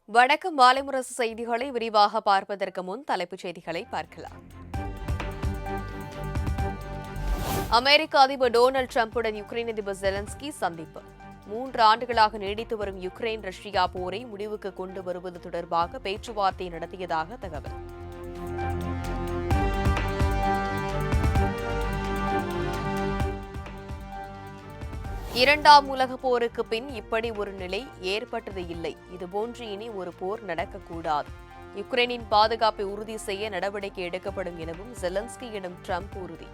வணக்கம். மாலை முரசு செய்திகளை விரிவாக பார்ப்பதற்கு முன் தலைப்புச் செய்திகளை பார்க்கலாம். அமெரிக்க அதிபர் டொனால்டு டிரம்புடன் யுக்ரைன் அதிபர் ஜெலன்ஸ்கி சந்திப்பு. 3 ஆண்டுகளாக நீடித்து வரும் யுக்ரைன் ரஷ்யா போரை முடிவுக்கு கொண்டு வருவது தொடர்பாக பேச்சுவார்த்தை நடத்தியதாக தகவல். இரண்டாம் உலகப் போருக்கு பின் இப்படி ஒரு நிலை ஏற்பட்டது இல்லை. இதுபோன்று இனி ஒரு போர் நடக்கக்கூடாது. யுக்ரைனின் பாதுகாப்பை உறுதி செய்ய நடவடிக்கை எடுக்கப்படும் எனவும் ஜெலன்ஸ்கியிடம் ட்ரம்ப் உறுதி.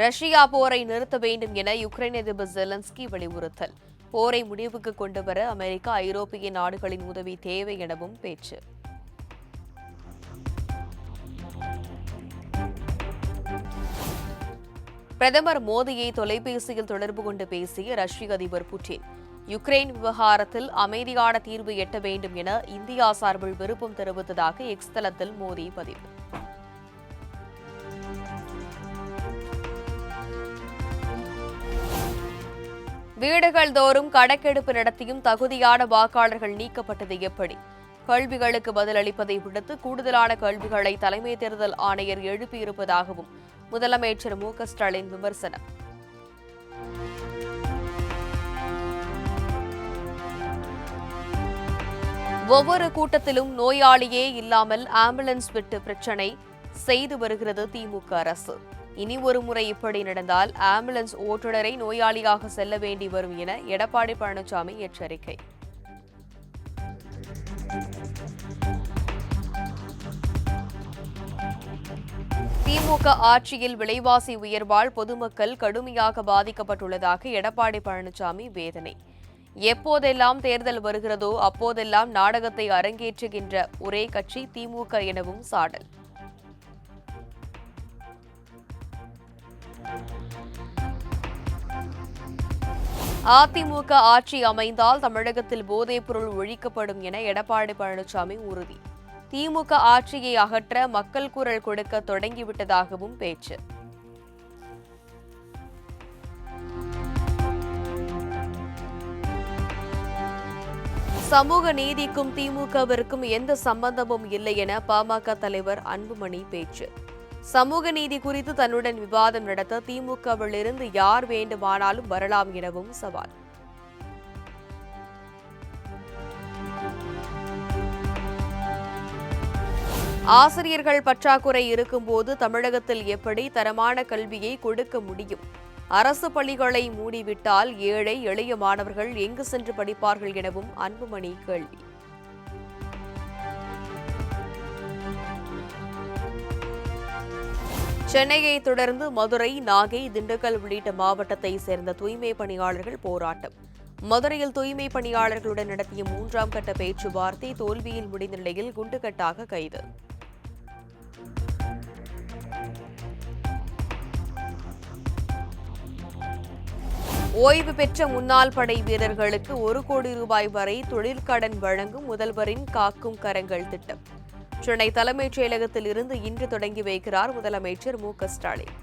ரஷ்யா போரை நிறுத்த வேண்டும் என யுக்ரைன் அதிபர் ஜெலன்ஸ்கி வலியுறுத்தல். போரை முடிவுக்கு கொண்டுவர அமெரிக்கா, ஐரோப்பிய நாடுகளின் உதவி தேவை எனவும் பேச்சு. பிரதமர் மோடியை தொலைபேசியில் தொடர்பு கொண்டு பேசிய ரஷ்ய அதிபர் புட்டின், யுக்ரைன் விவகாரத்தில் அமைதியான தீர்வு எட்ட வேண்டும் என இந்தியா சார்பில் விருப்பம் தெரிவித்ததாக எக்ஸ் தளத்தில் மோடி பதிவு. வீடுகள் தோறும் கணக்கெடுப்பு நடத்தியும் தகுதியான வாக்காளர்கள் நீக்கப்பட்டது எப்படி? கேள்விகளுக்கு பதிலளிப்பதை விடுத்து கூடுதலான கேள்விகளை தலைமை தேர்தல் ஆணையர் எழுப்பியிருப்பதாகவும் முதலமைச்சர் மு.க.ஸ்டாலின் விமர்சனம். ஒவ்வொரு கூட்டத்திலும் நோயாளியே இல்லாமல் ஆம்புலன்ஸ் விட்டு பிரச்சினை செய்து வருகிறது திமுக அரசு. இனி ஒரு முறை இப்படி நடந்தால் ஆம்புலன்ஸ் ஓட்டுநரை நோயாளியாக செல்ல வேண்டி வரும் என எடப்பாடி பழனிசாமி எச்சரிக்கை. திமுக ஆட்சியில் விலைவாசி உயர்வால் பொதுமக்கள் கடுமையாக பாதிக்கப்பட்டுள்ளதாக எடப்பாடி பழனிசாமி வேதனை. எப்போதெல்லாம் தேர்தல் வருகிறதோ அப்போதெல்லாம் நாடகத்தை அரங்கேற்றுகின்ற ஒரே கட்சி திமுக எனவும் சாடல். அதிமுக ஆட்சி அமைந்தால் தமிழகத்தில் போதைப்பொருள் ஒழிக்கப்படும் என எடப்பாடி பழனிசாமி உறுதி. திமுக ஆட்சியை அகற்ற மக்கள் குரல் கொடுக்க தொடங்கிவிட்டதாகவும் பேச்சு. சமூக நீதிக்கும் திமுகவிற்கும் எந்த சம்பந்தமும் இல்லை என பாமக தலைவர் அன்புமணி பேச்சு. சமூக நீதி குறித்து தன்னுடன் விவாதம் நடத்த திமுகவில் இருந்து யார் வேண்டுமானாலும் வரலாம் எனவும் சவால். ஆசிரியர்கள் பற்றாக்குறை இருக்கும்போது தமிழகத்தில் எப்படி தரமான கல்வியை கொடுக்க முடியும்? அரசு பள்ளிகளை மூடிவிட்டால் ஏழை எளிய மாணவர்கள் எங்கு சென்று படிப்பார்கள் எனவும் அன்புமணி கேள்வி. சென்னையை தொடர்ந்து மதுரை, நாகை, திண்டுக்கல் உள்ளிட்ட மாவட்டத்தை சேர்ந்த தூய்மை பணியாளர்கள் போராட்டம். மதுரையில் தூய்மை பணியாளர்களுடன் நடத்திய 3ஆம் கட்ட பேச்சுவார்த்தை தோல்வியில் முடிந்த நிலையில் குண்டுகட்டாக கைது. ஓய்வு பெற்ற முன்னாள் படை வீரர்களுக்கு 1 கோடி ரூபாய் வரை தொழிற்கடன் வழங்கும் முதல்வரின் காக்கும் கரங்கள் திட்டம். சென்னை தலைமைச் செயலகத்தில் இருந்து இன்று தொடங்கி வைக்கிறார் முதலமைச்சர் மு.க.ஸ்டாலின்.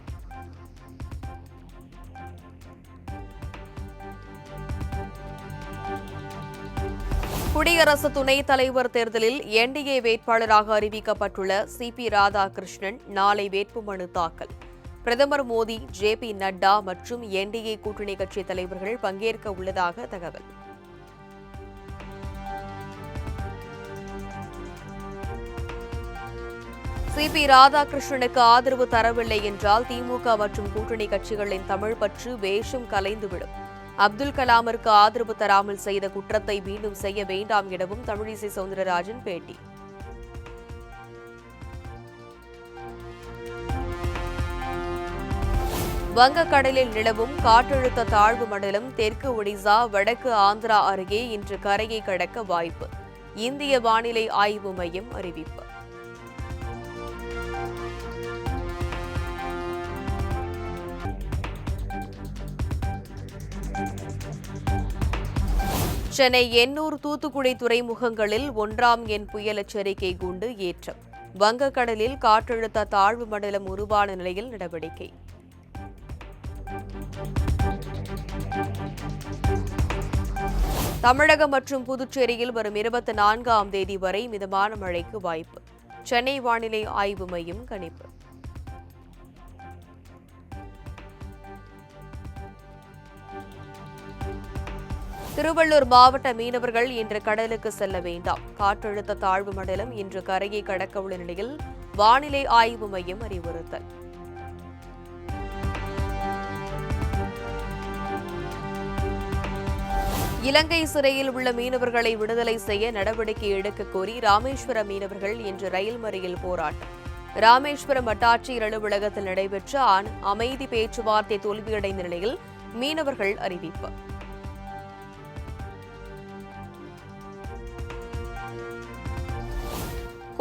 குடியரசு துணைத் தலைவர் தேர்தலில் என்டிஏ வேட்பாளராக அறிவிக்கப்பட்டுள்ள சி.பி. ராதாகிருஷ்ணன் நாளை வேட்புமனு தாக்கல். பிரதமர் மோடி, ஜே.பி. நட்டா மற்றும் என்டிஏ கூட்டணி கட்சி தலைவர்கள் பங்கேற்க உள்ளதாக தகவல். சி.பி. ராதாகிருஷ்ணனுக்கு ஆதரவு தரவில்லை என்றால் திமுக மற்றும் கூட்டணி கட்சிகளின் தமிழ் பற்று வேஷம் கலைந்துவிடும். அப்துல் கலாமிற்கு ஆதரவு தராமல் செய்த குற்றத்தை மீண்டும் செய்ய வேண்டாம் எனவும் தமிழிசை சவுந்தரராஜன் பேட்டி. வங்கக்கடலில் நிலவும் காற்றழுத்த தாழ்வு மண்டலம் தெற்கு ஒடிசா, வடக்கு ஆந்திரா அருகே இன்று கரையை கடக்க வாய்ப்பு. இந்திய வானிலை ஆய்வு மையம் அறிவிப்பு. சென்னை, எண்ணூர், தூத்துக்குடி துறைமுகங்களில் 1ஆம் எண் புயல் எச்சரிக்கை கூண்டு ஏற்றம். வங்கக்கடலில் காற்றழுத்த தாழ்வு மண்டலம் உருவான நிலையில் நடவடிக்கை. தமிழகம் மற்றும் புதுச்சேரியில் வரும் 24ஆம் தேதி வரை மிதமான மழைக்கு வாய்ப்பு. சென்னை வானிலை ஆய்வு மையம் கணிப்பு. திருவள்ளூர் மாவட்ட மீனவர்கள் இன்று கடலுக்கு செல்ல வேண்டாம். காற்றழுத்த தாழ்வு மண்டலம் இன்று கரையை கடக்க உள்ள நிலையில் வானிலை ஆய்வு மையம் அறிவுறுத்தல். இலங்கை சிறையில் உள்ள மீனவர்களை விடுதலை செய்ய நடவடிக்கை எடுக்க கோரி ராமேஸ்வரம் மீனவர்கள் இன்று ரயில் மறியல் போராட்டம். ராமேஸ்வரம் வட்டாட்சியர் அலுவலகத்தில் நடைபெற்ற அமைதி பேச்சுவார்த்தை தோல்வியடைந்த நிலையில் மீனவர்கள் அறிவிப்பு.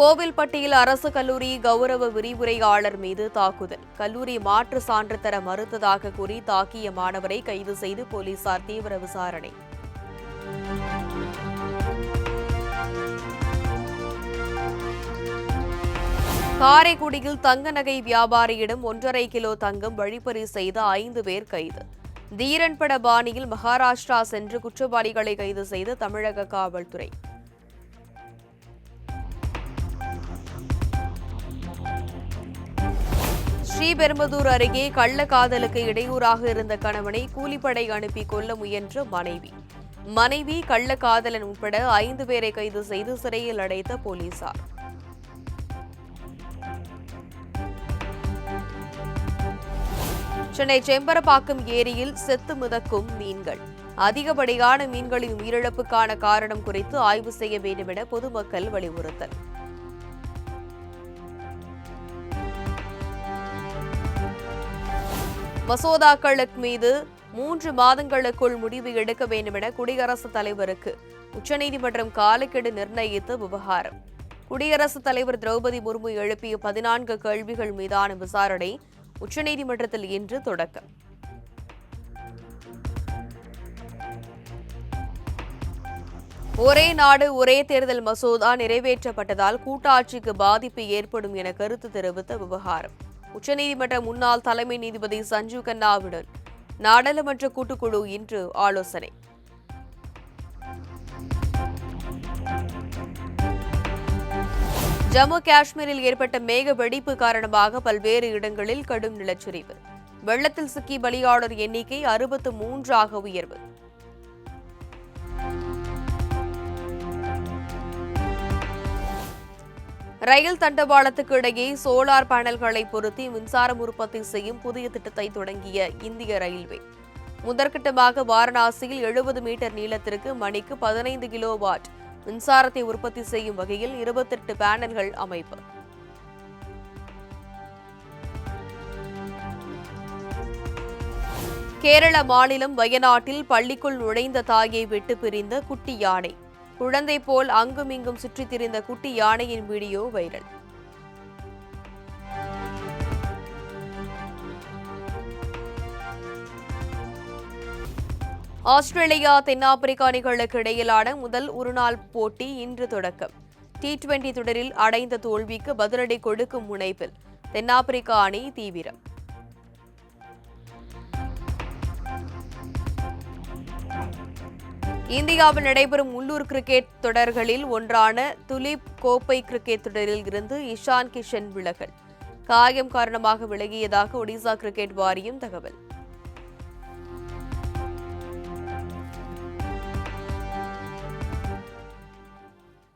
கோவில்பட்டியில் அரசு கல்லூரி கௌரவ விரிவுரையாளர் மீது தாக்குதல். கல்லூரி மாற்று சான்று தர மறுத்ததாக கூறி தாக்கிய மாணவரை கைது செய்து போலீசார் தீவிர விசாரணை. காரைக்குடியில் தங்க நகை வியாபாரியிடம் 1.5 கிலோ தங்கம் வழிப்பறி செய்த 5 பேர் கைது. தீரன் பட பாணியில் மகாராஷ்டிரா சென்று குற்றவாளிகளை கைது செய்த தமிழக காவல்துறை. ஸ்ரீபெரும்புதூர் அருகே கள்ளக்காதலுக்கு இடையூறாக இருந்த கணவனை கூலிப்படை அனுப்பி கொல்ல முயன்ற மனைவி கள்ளக்காதலன் உட்பட 5 பேரை கைது செய்து சிறையில் அடைத்த போலீசார். சென்னை செம்பரப்பாக்கம் ஏரியில் செத்து மிதக்கும் மீன்கள். அதிகப்படியான மீன்களின் உயிரிழப்புக்கான காரணம் குறித்து ஆய்வு செய்ய வேண்டும் என பொதுமக்கள் வலியுறுத்தல். மசோதாக்களுக்கு மீது 3 மாதங்களுக்குள் முடிவு எடுக்க வேண்டும் என குடியரசுத் தலைவருக்கு உச்சநீதிமன்றம் காலக்கெடு நிர்ணயித்த விவகாரம். குடியரசுத் தலைவர் திரௌபதி முர்மு எழுப்பிய 14 கேள்விகள் மீதான விசாரணை உச்சநீதிமன்றத்தில் இன்று தொடக்கம். ஒரே நாடு ஒரே தேர்தல் மசோதா நிறைவேற்றப்பட்டதால் கூட்டாட்சிக்கு பாதிப்பு ஏற்படும் என கருத்து தெரிவித்த விவகாரம். உச்சநீதிமன்ற முன்னாள் தலைமை நீதிபதி சஞ்சீவ் கண்ணாவுடன் நாடாளுமன்ற கூட்டுக்குழு இன்று ஆலோசனை. ஜம்மு காஷ்மீரில் ஏற்பட்ட மேக வெடிப்பு காரணமாக பல்வேறு இடங்களில் கடும் நிலச்சரிவு. வெள்ளத்தில் சிக்கி பலியாளர் எண்ணிக்கை 63ஆக உயர்வு. ரயில் தண்டவாளத்துக்கு இடையே சோலார் பேனல்களை பொருத்தி மின்சாரம் உற்பத்தி செய்யும் புதிய திட்டத்தை தொடங்கிய இந்திய ரயில்வே. முதற்கட்டமாக வாரணாசியில் 70 மீட்டர் நீளத்திற்கு மணிக்கு 15 கிலோவாட் மின்சாரத்தை உற்பத்தி செய்யும் வகையில் 28 பேனல்கள் அமைப்பு. கேரள மாநிலம் வயநாட்டில் பள்ளிக்குள் நுழைந்த தாயை விட்டு பிரிந்த குட்டி யானை. குழந்தை போல் அங்குமிங்கும் சுற்றித் திரிந்த குட்டி யானையின் வீடியோ வைரல். ஆஸ்திரேலியா தென்னாப்பிரிக்கா அணிகளுக்கு இடையிலான முதல் ஒருநாள் போட்டி இன்று தொடக்கம். T20 தொடரில் அடைந்த தோல்விக்கு பதிலடி கொடுக்கும் முனைப்பில் தென்னாப்பிரிக்கா அணி தீவிரம். இந்தியாவில் நடைபெறும் உள்ளூர் கிரிக்கெட் தொடர்களில் ஒன்றான துலீப் கோப்பை கிரிக்கெட் தொடரில் இருந்து இஷான் கிஷன் விலகல். காயம் காரணமாக விலகியதாக ஒடிசா கிரிக்கெட் வாரியம் தகவல்.